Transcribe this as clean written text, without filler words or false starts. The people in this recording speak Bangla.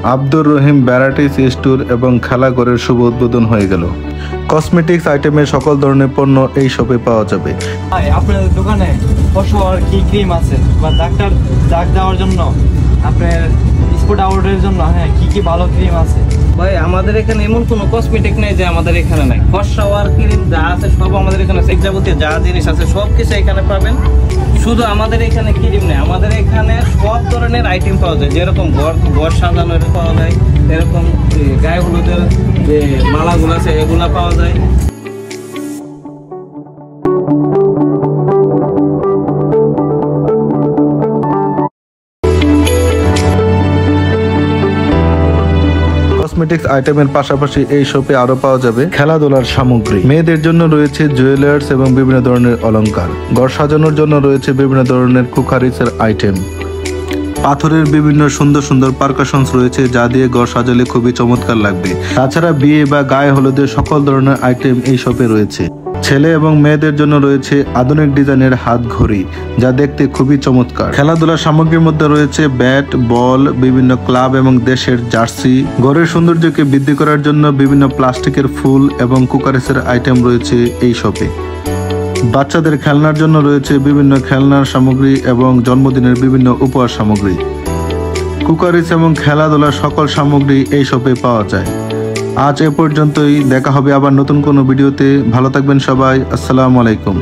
আব্দুর রহিম ভ্যারাইটিস স্টোর এবং খেলাঘরের শুভ উদ্বোধন হয়ে গেল। কসমেটিক্স আইটেমের সকল ধরনের পণ্য এই শপে পাওয়া যাবে। আপনার দোকানে ফসল কি ক্রিম আছে বা ডাক্তার দাগ দেওয়ার জন্য, আপনার স্পট আউটের জন্য কি কি ভালো ক্রিম আছে? ভাই আমাদের এখানে এমন কোনো কসমেটিক নেই যে আমাদের এখানে নাই। ফর্সা ওয়ার ক্রিম যা আছে সব আমাদের এখানে, যাবতীয় যা জিনিস আছে সব কিছু এখানে পাবেন। শুধু আমাদের এখানে ক্রিম নেই, আমাদের এখানে সব ধরনের আইটেম পাওয়া যায়। যেরকম ঘর সাজানোর পাওয়া যায়, এরকম গায়ে হলুদের যে মালাগুলো আছে এগুলা পাওয়া যায়। কসমেটিক্স আইটেমের পাশাপাশি এই শপে আরো পাওয়া যাবে খেলাধুলার সামগ্রী। মেয়েদের জন্য রয়েছে জুয়েলার্স এবং বিভিন্ন ধরনের অলংকার। ঘর সাজানোর জন্য রয়েছে বিভিন্ন ধরনের কুকারিসের আইটেম। পাথরের বিভিন্ন সুন্দর সুন্দর পারকাশনস রয়েছে, যা দিয়ে ঘর সাজালে খুবই চমৎকার লাগবে। তাছাড়া বিয়ে বা গায়ে হলুদের সকল ধরনের আইটেম এই শপে রয়েছে। ছেলে এবং মেয়েদের জন্য রয়েছে আধুনিক ডিজাইনের হাত ঘড়ি, যা দেখতে খুবই চমৎকার। খেলাধুলার সামগ্রীর মধ্যে রয়েছে ব্যাট, বল, বিভিন্ন ক্লাব এবং দেশের জার্সি। ঘরের সৌন্দর্যকে বৃদ্ধি করার জন্য বিভিন্ন প্লাস্টিকের ফুল এবং কুকারিসের আইটেম রয়েছে এই শপে। বাচ্চাদের খেলনার জন্য রয়েছে বিভিন্ন খেলনার সামগ্রী এবং জন্মদিনের বিভিন্ন উপহার সামগ্রী। কুকারিস এবং খেলাধুলার সকল সামগ্রী এই শপে পাওয়া যায়। আজ এ পর্যন্তই, দেখা হবে আবার নতুন কোনো ভিডিওতে। ভালো থাকবেন সবাই। আসসালামু আলাইকুম।